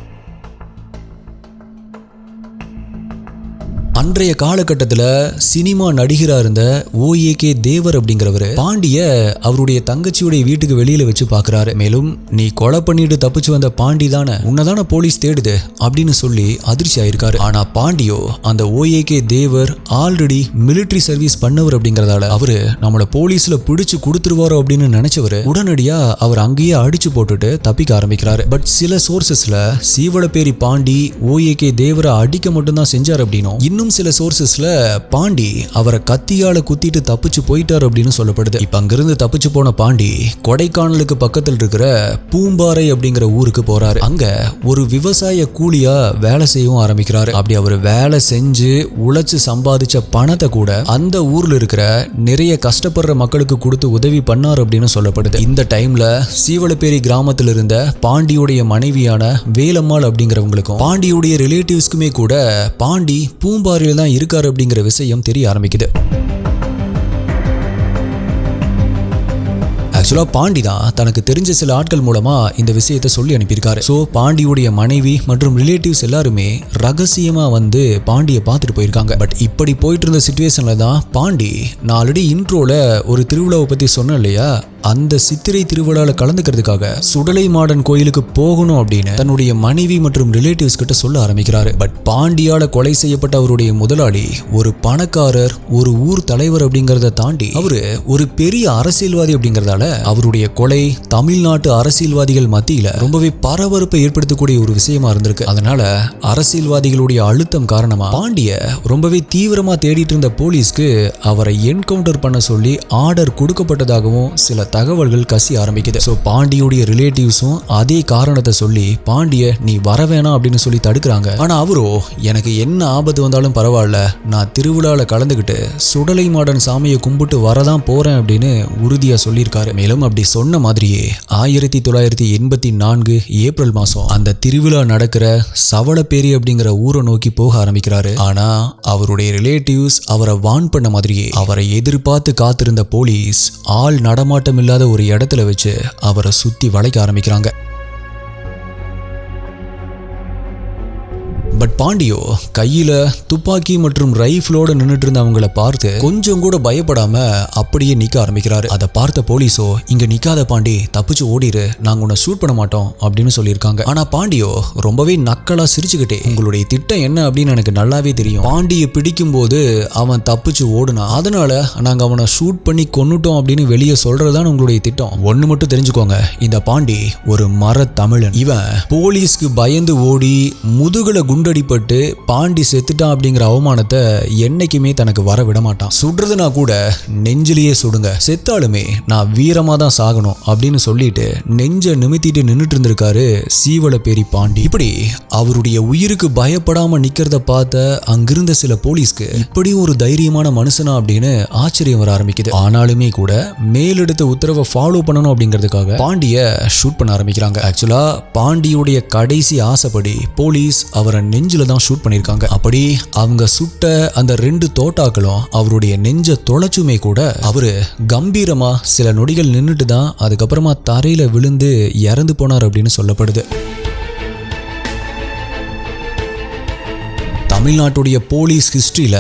A: அன்றைய காலகட்டத்தில் சினிமா நடிகரா இருந்த ஓஏகே தேவர் அப்படிங்கிறவரு பாண்டிய அவருடைய தங்கச்சியுடைய வீட்டுக்கு வெளியில வச்சு பாக்குறாரு. மேலும் நீ கொலை பண்ணிட்டு தப்பிச்சு வந்த பாண்டி தானே, உன்னதான போலீஸ் தேடுது அப்படின்னு சொல்லி அதிர்ச்சி ஆயிருக்காரு. ஆனா பாண்டியோ அந்த ஓஏகே தேவர் ஆல்ரெடி மிலிட்டரி சர்வீஸ் பண்ணவர் அப்படிங்கறதால அவரு நம்மள போலீஸ்ல பிடிச்சு கொடுத்துருவாரோ அப்படின்னு நினைச்சவரு உடனடியா அவர் அங்கேயே அடிச்சு போட்டுட்டு தப்பிக்க ஆரம்பிக்கிறாரு. பட் சில சோர்சஸ்ல சீவலப்பேரி பாண்டி ஓஏகே தேவரை அடிக்க மட்டும்தான் செஞ்சார் அப்படின்னும், இன்னும் சில சோர்சஸ்ல பாண்டி அவரை கத்தியால குத்திட்டு தப்பிச்சு போயிட்டார் அப்படின்னு சொல்லப்படுது. இப்ப அங்கிருந்து தப்பிச்சு போன பாண்டி கொடைக்கானலுக்கு பக்கத்தில் இருக்கிற பூம்பாறை அப்படிங்கிற ஊருக்கு போறாரு. அங்க ஒரு விவசாய கூலியா வேலை செய்யவும் ஆரம்பிக்கிறாரு. அப்படி அவர் வேலை செஞ்சு உழைச்சு சம்பாதிச்ச பணத்தை கூட அந்த ஊர்ல இருக்கிற நிறைய கஷ்டப்படுற மக்களுக்கு கொடுத்து உதவி பண்ணார் அப்படின்னு சொல்லப்படுது. இந்த டைம்ல சீவலப்பேரி கிராமத்தில் இருந்த பாண்டியுடைய மனைவியான வேலம்மாள் அப்படிங்கிறவங்களுக்கும் பாண்டியுடைய ரிலேட்டிவ்ஸ்க்குமே கூட பாண்டி பூம்பாறை தான் இருக்காரு அப்படிங்கிற விஷயம் தெரிய ஆரம்பிக்குது. ஆக்சுவலா பாண்டி தான் தனக்கு தெரிஞ்ச சில ஆட்கள் மூலமா இந்த விஷயத்தை சொல்லி அனுப்பியிருக்காரு. சோ பாண்டியுடைய மனைவி மற்றும் ரிலேட்டிவ்ஸ் எல்லாருமே ரகசியமா வந்து பாண்டியை பார்த்துட்டு போயிருக்காங்க. பட் இப்படி போயிட்டு இருந்த சிச்சுவேஷன்ல தான் பாண்டி, நான் ஆல்ரெடி இன்ட்ரோல ஒரு திருவிழாவை பத்தி சொன்னேன் இல்லையா, அந்த சித்திரை திருவிழாவில் கலந்துக்கிறதுக்காக சுடலை மாடன் கோயிலுக்கு போகணும் அப்படின்னு தன்னுடைய மனைவி மற்றும் ரிலேட்டிவ்ஸ் கிட்ட சொல்ல ஆரம்பிக்கிறாரு. பட் பாண்டியால கொலை செய்யப்பட்ட அவருடைய முதலாளி ஒரு பணக்காரர், ஒரு ஊர் தலைவர் அப்படிங்கறத தாண்டி அவரு ஒரு பெரிய அரசியல்வாதி அப்படிங்கறதால அவருடைய கொலை தமிழ்நாட்டு அரசியல்வாதிகள் மத்தியில ரொம்பவே பரபரப்பை ஏற்படுத்தக்கூடிய ஒரு விஷயமா இருந்திருக்கு. அதனால அரசியல்வாதிகளுடைய அழுத்தம் காரணமா பாண்டிய ரொம்பவே தீவிரமா தேடிட்டு இருந்த போலீஸ்க்கு அவரை என்கவுண்டர் பண்ண சொல்லி ஆர்டர் கொடுக்கப்பட்டதாகவும் சில தகவல்கள் கசி ஆரம்பிக்குது. சோ பாண்டியுடைய ரிலேட்டிவ்ஸும் அதே காரணத்தை சொல்லி பாண்டிய நீ வர வேணாம் அப்படின்னு சொல்லி தடுக்கிறாங்க. ஆனா அவரோ எனக்கு என்ன ஆபத்து வந்தாலும் பரவாயில்ல, நான் திருவிழால கலந்துகிட்டு சுடலை மாடன் சாமியை கும்பிட்டு வரதான் போறேன் அப்படின்னு உறுதியா சொல்லியிருக்காரு. மேலும் அப்படி சொன்ன மாதிரியே 1984 ஏப்ரல் மாசம் அந்த திருவிழா நடக்கிற சவளப்பேரி அப்படிங்கிற ஊரை நோக்கி போக ஆரம்பிக்கிறாரு. ஆனா அவருடைய ரிலேட்டிவ்ஸ் அவரை வார்ன் பண்ண மாதிரியே அவரை எதிர்பார்த்து காத்திருந்த போலீஸ் ஆள் நடமாட்டம் இல்லாத ஒரு இடத்துல வச்சு அவரை சுத்தி வளைக்க ஆரம்பிக்கிறாங்க. பட் பாண்டியோ கையில துப்பாக்கி மற்றும் ரைஃபிளோட நின்றுட்டு இருந்த அவங்கள பார்த்து கொஞ்சம் கூட பயப்படாம அப்படியே நிக்க ஆரம்பிக்கிறாரு. அதை பார்த்த போலீஸோ இங்க நிக்காத பாண்டி, தப்பிச்சு ஓடிரு, நாங்க உன்னை ஷூட் பண்ண மாட்டோம் அப்படின்னு சொல்லியிருக்காங்க. ஆனா பாண்டியோ ரொம்பவே நக்கலா சிரிச்சுக்கிட்டே உங்களுடைய திட்டம் என்ன அப்படின்னு எனக்கு நல்லாவே தெரியும், பாண்டியை பிடிக்கும் போது அவன் தப்பிச்சு ஓடுனா அதனால நாங்க அவனை ஷூட் பண்ணி கொன்னுட்டோம் அப்படின்னு வெளியே சொல்றதுதான் உங்களுடைய திட்டம். ஒண்ணு மட்டும் தெரிஞ்சுக்கோங்க, இந்த பாண்டி ஒரு மர தமிழன். இவன் போலீஸ்க்கு பயந்து ஓடி முதுகுல குண்டடிப்பட்டு பாண்டி செத்துட்டான் அப்படிங்கிற அவமானத்தை என்னைக்குமே தனக்கு வர விட மாட்டான். சுடுறதுனா கூட நெஞ்சிலேயே சுடுங்க, செத்தாலுமே நான் வீரமா தான் சாகணும் அப்படின்னு சொல்லிட்டு நெஞ்ச நிமித்திட்டு நின்னுட்டு இருந்திருக்காரு சீவலப்பேரி பாண்டி. இப்படி அவருடைய உயிருக்கு பயப்படாம நிக்கிறத பார்த்த அங்கிருந்த சில போலீஸ்க்கு இப்படி ஒரு தைரியமான மனுஷனா அப்படின்னு ஆச்சரியம் வர ஆரம்பிக்குது. ஆனாலுமே கூட மேலெடுத்த உத்தரவை ஃபாலோ பண்ணணும் அப்படிங்கிறதுக்காக பாண்டிய ஷூட் பண்ண ஆரம்பிக்கிறாங்க. ஆக்சுவலா பாண்டியுடைய கடைசி ஆசைப்படி போலீஸ் அவரை நெஞ்சில தான் ஷூட் பண்ணிருக்காங்க. அப்படி அவங்க சுட்ட அந்த 2 தோட்டாக்களும் அவருடைய நெஞ்ச தொலைச்சுமே கூட அவரு கம்பீரமா சில நொடிகள் நின்றுட்டு தான் அதுக்கப்புறமா தரையில விழுந்து இறந்து போனார் அப்படின்னு சொல்லப்படுது. தமிழ்நாட்டுடைய போலீஸ் ஹிஸ்டரியில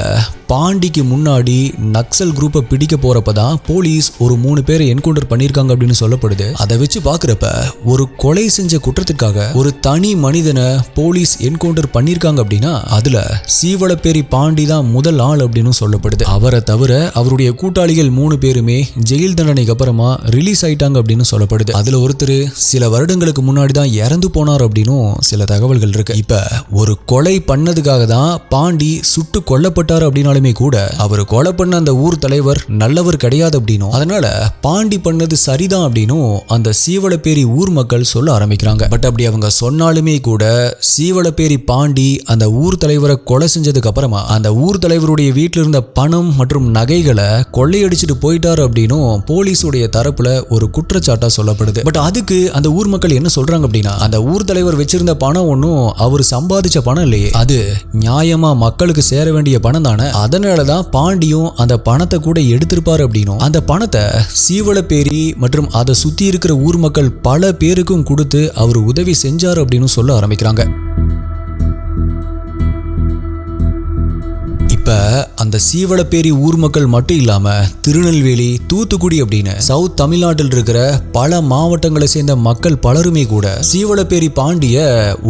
A: பாண்டிக்கு முன்னாடி நக்சல் குரூப்பை பிடிக்க போறப்பதான் போலீஸ் ஒரு 3 பேரை என்கவுண்டர் பண்ணிருக்காங்க அப்படின்னு சொல்லப்படுது. அதை வச்சு பாக்குறப்ப ஒரு கொலை செஞ்ச குற்றத்திற்காக ஒரு தனி மனிதனை போலீஸ் என்கவுண்டர் பண்ணிருக்காங்க அப்படின்னா அதுல சீவலப்பேரி பாண்டி தான் முதல் ஆள் அப்படின்னு சொல்லப்படுது. அவரை தவிர அவருடைய கூட்டாளிகள் 3 பேருமே ஜெயில் தண்டனைக்கு அப்புறமா ரிலீஸ் ஆயிட்டாங்க அப்படின்னு சொல்லப்படுது. அதுல ஒருத்தர் சில வருடங்களுக்கு முன்னாடி தான் இறந்து போனார் அப்படின்னும் சில தகவல்கள் இருக்கு. இப்ப ஒரு கொலை பண்ணதுக்காக தான் பாண்டி சுட்டு கொல்லப்பட்டார் அப்படின்னாலுமே கூட அவர் கொலை பண்ண அந்த ஊர் தலைவர் நல்லவர் கிடையாது அப்படின்னும் அதனால பாண்டி பண்ணது சரிதான் அப்படின்னும் அந்த சீவலப்பேரி ஊர் மக்கள் சொல்ல ஆரம்பிக்கிறாங்க. பட் அப்படி அவங்க சொன்னாலுமே கூட சீவலப்பேரி பாண்டி அந்த ஊர் தலைவரை கொலை செஞ்சதுக்கு அப்புறமா அந்த ஊர் தலைவருடைய வீட்டில் இருந்த பணம் மற்றும் நகைகளை கொள்ளையடிச்சிட்டு போயிட்டாரு அப்படின்னும் போலீஸுடைய தரப்புல ஒரு குற்றச்சாட்டா சொல்லப்படுது. பட் அதுக்கு அந்த ஊர் மக்கள் என்ன சொல்றாங்க அப்படின்னா அந்த ஊர் தலைவர் வச்சிருந்த பணம் ஒன்றும் அவர் சம்பாதிச்ச பணம் இல்லையே, அது நியாயமா மக்களுக்கு சேர வேண்டிய பணம் தானே, அதனாலதான் பாண்டியும் அந்த பணத்தை கூட எடுத்திருப்பாரு அப்படின்னும் அந்த பணத்தை சீவலப்பேரி மற்றும் அதை சுத்தி இருக்கிற ஊர் மக்கள் பல பேருக்கும் கொடுத்து அவர் உதவி செஞ்சாரு அப்படின்னு சொல்ல ஆரம்பிக்கிறாங்க. அந்த சீவலப்பேரி ஊர் மக்கள் மட்டும் இல்லாம திருநெல்வேலி, தூத்துக்குடி அப்படின்னு சவுத் தமிழ்நாட்டில் இருக்கிற பல மாவட்டங்களை சேர்ந்த மக்கள் பலருமே கூட சீவலப்பேரி பாண்டிய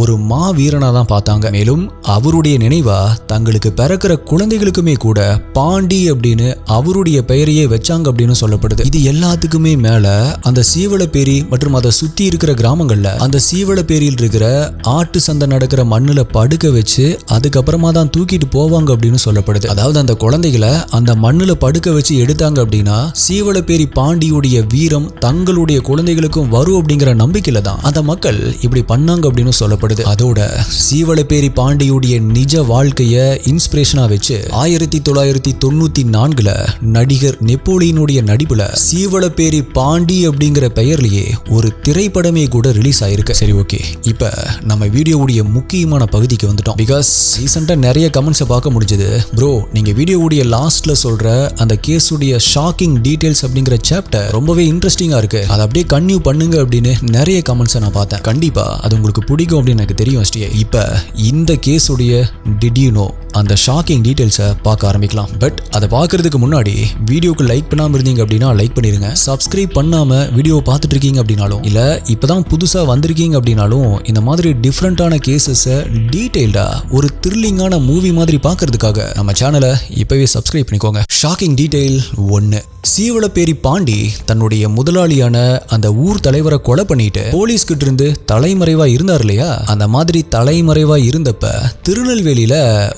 A: ஒரு மாவீரனா தான் பார்த்தாங்க. மேலும் அவருடைய நினைவா தங்களுக்கு பிறக்கிற குழந்தைகளுக்குமே கூட பாண்டி அப்படின்னு அவருடைய பெயரையே வச்சாங்க அப்படின்னு சொல்லப்படுது. இது எல்லாத்துக்குமே மேல அந்த சீவலப்பேரி மற்றும் அதை சுத்தி இருக்கிற கிராமங்கள்ல அந்த சீவலப்பேரியில் இருக்கிற ஆட்டு சந்தை நடக்கிற மண்ணுல படுக்க வச்சு அதுக்கப்புறமா தான் தூக்கிட்டு போவாங்க அப்படின்னு சொல்லப்படுது. அதாவது அந்த குழந்தைகளை அந்த மண்ணுல படுக்க வச்சு எடுத்தாங்க அப்படின்னா சீவலப்பேரி பாண்டியுடைய வீரம் தங்களுடைய குழந்தைகளுக்கும் வரும் அப்படிங்கிற நம்பிக்கையில தான் அந்த மக்கள் இப்படி பண்ணாங்க அப்படின்னு சொல்லப்படுது. அதோட சீவலப்பேரி பாண்டியுடைய நிஜ வாழ்க்கைய இன்ஸ்பிரேஷனா வச்சு 1994 நடிகர் நெப்போலியனுடைய நடிப்புல சீவலப்பேரி பாண்டி அப்படிங்கிற பெயர்லயே ஒரு திரைப்படமே கூட ரிலீஸ் ஆயிருக்கு. சரி, ஓகே, இப்ப நம்ம வீடியோவுடைய முக்கியமான பகுதிக்கு வந்துட்டோம். பிகாஸ் ரீசெண்டா நிறைய கமெண்ட்ஸை பார்க்க முடிஞ்சது, ப்ரோ நீங்க வீடியோவுடைய லாஸ்ட்ல சொல்ற அந்த கேஸுடைய ஷாக்கிங் டீடைல்ஸ் அப்படிங்கிற சாப்டர் ரொம்பவே இன்ட்ரெஸ்டிங்கா இருக்கு, அதை அப்படியே கன்டினியூ பண்ணுங்க அப்படின்னு நிறைய கமெண்ட்ஸை நான் பார்த்தேன். கண்டிப்பா அது உங்களுக்கு பிடிக்கும் அப்படின்னு எனக்கு தெரியும். இப்ப இந்த கேஸுடைய டிட் யூ நோ அந்த ஷாக்கிங் டீடைல்ஸை பார்க்க ஆரம்பிக்கலாம். பட் அதை பார்க்கறதுக்கு முன்னாடி வீடியோக்கு லைக் பண்ணாம இருந்தீங்க அப்படின்னா லைக் பண்ணிருங்க. சப்ஸ்கிரைப் பண்ணாம வீடியோ பார்த்துட்டு இருக்கீங்க அப்படின்னாலும் இல்ல இப்பதான் புதுசா வந்திருக்கீங்க அப்படின்னாலும் இந்த மாதிரி டிஃப்ரெண்டான கேசஸை டீடைல்டா ஒரு த்ரில்லிங்கான மூவி மாதிரி பார்க்கறதுக்காக நம்ம சேனலை இப்பவே சப்ஸ்கிரைப் பண்ணிக்கோங்க. Shocking detail 1. சீவலப்பேரி பாண்டி தன்னுடைய முதலாளியான அந்த ஊர் தலைவரை கொலை பண்ணிட்டு போலீஸ் கிட்ட இருந்து தலைமறைவா இருந்தார் இல்லையா, அந்த மாதிரி தலைமறைவா இருந்தப்ப திருநெல்வேலியில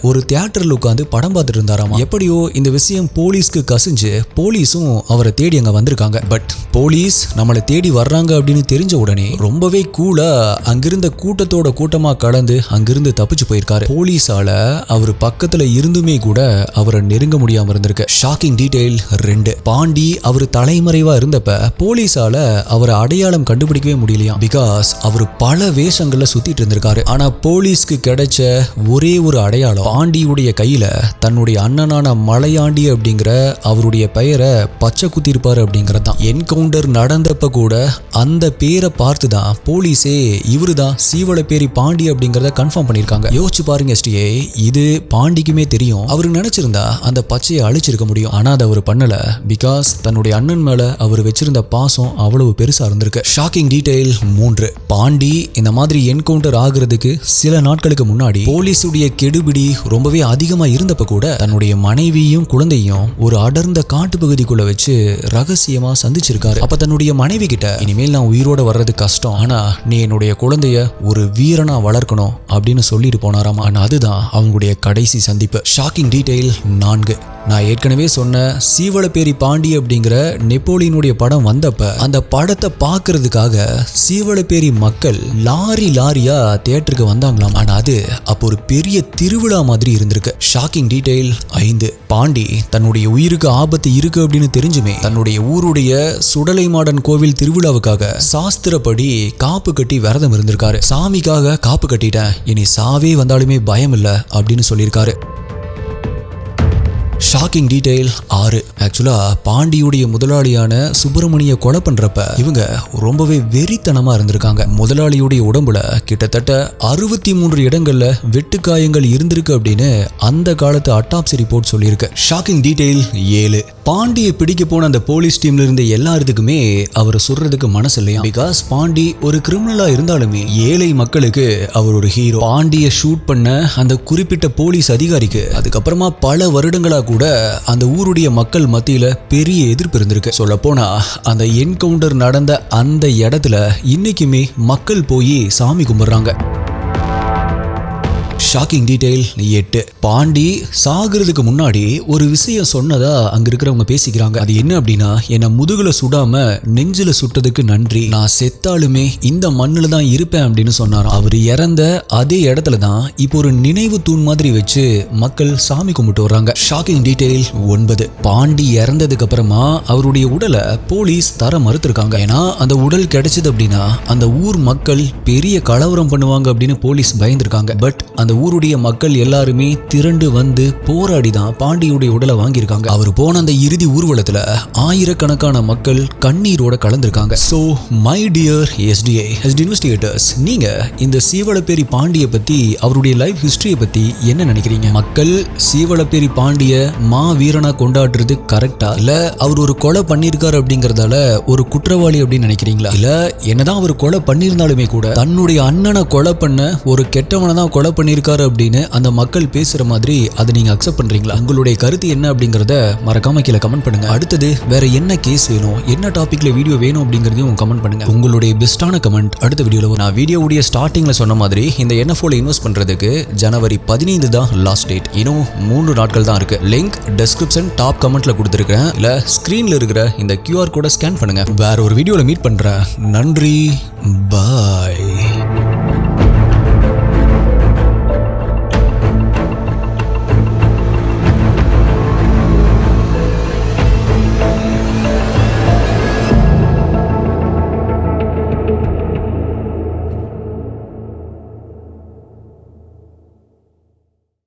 A: ஒரு தியேட்டர்ல உட்காந்து படம் பார்த்துட்டு இருந்தாராமா. எப்படியோ இந்த விஷயம் போலீஸ்க்கு கசிஞ்சு போலீஸும் அவரை தேடி அங்க வந்திருக்காங்க. பட் போலீஸ் நம்மளை தேடி வர்றாங்க அப்படின்னு தெரிஞ்ச உடனே ரொம்பவே கூலா அங்கிருந்த கூட்டத்தோட கூட்டமா கலந்து அங்கிருந்து தப்பிச்சு போயிருக்காரு. போலீஸால அவர் பக்கத்துல இருந்துமே கூட அவரை நெருங்க முடியாம இருந்திருக்கு. Shocking detail 2. பாண்டி அவர் தலைமறைவா இருந்தப்ப போலீஸால அவரை அடையாளம் கண்டுபிடிக்கவே முடியலையா. பிகாஸ் அவர் பல வேஷங்கள்ல சுத்திட்டு இருந்திருக்காரு. ஆனா போலீஸ்க்கு கிடைச்ச ஒரே ஒரு அடையாளம் பாண்டியுடைய கையில தன்னுடைய அண்ணனான மலையாண்டி அப்படிங்கிற அவருடைய பெயரை பச்சை குத்தி இருப்பாரு அப்படிங்கிறது தான். என்கவுண்டர் நடந்தப்ப கூட அந்த பேரை பார்த்துதான் போலீஸே இவருதான் சீவலப்பேரி பாண்டி அப்படிங்கறத கன்ஃபார்ம் பண்ணிருக்காங்க. யோசிச்சு பாருங்க STA, இது பாண்டிக்குமே தெரியும். அவரு நினைச்சிருந்தா அந்த பச்சையை அழிச்சிருக்க முடியும். ஆனா அதை அவர் பண்ணல. பிகாஸ் தன்னுடைய அண்ணன் மேல அவர் வச்சிருந்த பாசம் அவ்வளவு பெருசா இருந்திருக்கு. Shocking detail 3. பாண்டி இந்த மாதிரி என்கவுண்டர் ஆகுறதுக்கு சில நாட்களுக்கு முன்னாடி போலீஸுடைய கெடுபிடி ரொம்பவே அதிகமா இருந்தப்ப கூட தன்னுடைய மனைவியும் குழந்தையும் ஒரு அடர்ந்த காட்டு பகுதிக்குள்ள வச்சு ரகசியமா சந்திச்சிருக்காரு. அப்ப தன்னுடைய மனைவி கிட்ட, இனிமேல் நான் உயிரோட வர்றது கஷ்டம், ஆனா நீ என்னுடைய குழந்தைய ஒரு வீரனா வளர்க்கணும் அப்படின்னு சொல்லிட்டு போனாராமா. அதுதான் அவங்களுடைய கடைசி சந்திப்பு. Shocking detail 4. நான் ஏற்கனவே சொன்ன சீவலப்பேரி பாண்டி அப்படிங்கிற நெப்போலியனுடைய படம் வந்தப்ப அந்த படத்தை பார்க்கறதுக்காக சீவலப்பேரி மக்கள் லாரியா தியேட்டருக்கு வந்தாங்களாம். ஆனா அது அப்போ ஒரு பெரிய திருவிழா மாதிரி இருந்திருக்கு. Shocking detail 5. பாண்டி தன்னுடைய உயிருக்கு ஆபத்து இருக்கு அப்படின்னு தெரிஞ்சுமே தன்னுடைய ஊருடைய சுடலை மாடன் கோவில் திருவிழாவுக்காக சாஸ்திரப்படி காப்பு கட்டி விரதம் இருந்திருக்காரு. சாமிக்காக காப்பு கட்டிட்டேன், இனி சாவே வந்தாலுமே பயம் இல்லை அப்படின்னு சொல்லியிருக்காரு. Shocking detail 6. ஆக்சுவலா பாண்டியுடைய முதலாளியான சுப்பிரமணிய கொலை பண்றப்ப இவங்க ரொம்பவே வெறித்தனமா இருந்திருக்காங்க. முதலாளியுடைய உடம்புல கிட்டத்தட்ட 63 இடங்கள்ல வெட்டுக்காயங்கள் இருந்திருக்கு அப்படின்னு அந்த காலத்து அட்டாப்சி ரிப்போர்ட் சொல்லியிருக்கு. Shocking detail 7. பாண்டியை பிடிக்க போன அந்த போலீஸ் டீம்ல இருந்த எல்லாத்துக்குமே அவர் சொல்றதுக்கு மனசு இல்லையா. பிகாஸ் பாண்டி ஒரு கிரிமினலா இருந்தாலுமே ஏழை மக்களுக்கு அவர் ஒரு ஹீரோ. பாண்டியை ஷூட் பண்ண அந்த குறிப்பிட்ட போலீஸ் அதிகாரிக்கு அதுக்கப்புறமா பல வருடங்களா கூட அந்த ஊருடைய மக்கள் மத்தியில பெரிய எதிர்ப்பு இருந்திருக்கு. சொல்ல போனா அந்த என்கவுண்டர் நடந்த அந்த இடத்துல இன்னைக்குமே மக்கள் போய் சாமி கும்பிடுறாங்க. Shocking detail 8. பாண்டி சாகிறதுக்கு முன்னாடி ஒரு விஷயம் சொன்னதா அங்க இருக்கிறவங்க பேசிக்கிறாங்க. அது என்ன அப்படின்னா, என்ன முதுகுல சுடாம நெஞ்சில சுட்டதுக்கு நன்றி, நான் செத்தாலுமே இந்த மண்ணுல தான் இருப்பேன் அப்படின்னு சொன்னாராம். அவர் இறந்த அதே இடத்துல தான் இப்போ ஒரு நினைவு தூண் மாதிரி வச்சு மக்கள் சாமி கும்பிட்டு வர்றாங்க. Shocking detail 9. பாண்டி இறந்ததுக்கு அப்புறமா அவருடைய உடலை போலீஸ் தர மறுத்திருக்காங்க. ஏன்னா அந்த உடல் கிடைச்சது அப்படின்னா அந்த ஊர் மக்கள் பெரிய கலவரம் பண்ணுவாங்க அப்படின்னு போலீஸ் பயந்துருக்காங்க. பட் அந்த ஊருடைய மக்கள் எல்லாருமே திரண்டு வந்து போராடி தான் பாண்டியுடைய உடலை வாங்கியிருக்காங்க. அவர் போன அந்த இறுதி ஊர்வலத்துல ஆயிரக்கணக்கான மக்கள் கண்ணீரோட கலந்திருக்காங்க. So my dear SDI investigators, நீங்க இந்த சீவலப்பேரி பாண்டிய பத்தி அவருடைய லைஃப் ஹிஸ்டரியை பத்தி என்ன நினைக்கிறீங்க? மக்கள் சீவலப்பேரி பாண்டிய மா வீரனா கொண்டாடுறது கரெக்டா, இல்ல அவர் ஒரு கொலை பண்ணியிருக்காரு அப்படிங்கறதால ஒரு குற்றவாளி அப்படின்னு நினைக்கிறீங்களா? இல்ல என்னதான் அவர் கொலை பண்ணியிருந்தாலுமே கூட தன்னுடைய அண்ணனை கொலை பண்ண ஒரு கெட்டவனை தான் கொலை பண்ணியிருக்காரு அப்படின்னு அந்த மக்கள் பேசுற மாதிரி அதை நீங்க அக்செப்ட் பண்றீங்களா? உங்களுடைய கருத்து என்ன அப்படிங்கறத மறக்காம கீழே கமெண்ட் பண்ணுங்க. அடுத்தது வேற என்ன கேஸ் வேணும், என்ன டாபிக்ல வீடியோ வேணும் அப்படிங்கறதையும் கமெண்ட் பண்ணுங்க. உங்களுடைய பெஸ்டான கமெண்ட் அடுத்த வீடியோல. நான் வீடியோவுடைய ஸ்டார்டிங்ல சொன்ன மாதிரி இந்த NFOல இன்வெஸ்ட் பண்றதுக்கு ஜனவரி 15 தான் லாஸ்ட் டேட். இன்னும் 3 நாட்கள் தான் இருக்கு. லிங்க் டிஸ்கிரிப்ஷன் டாப் கமெண்ட்ல கொடுத்திருக்கேன், இல்ல ஸ்கிரீன்ல இருக்கிற இந்த QR கோட ஸ்கேன் பண்ணுங்க. வேற ஒரு வீடியோல மீட் பண்றேன். நன்றி, பாய்.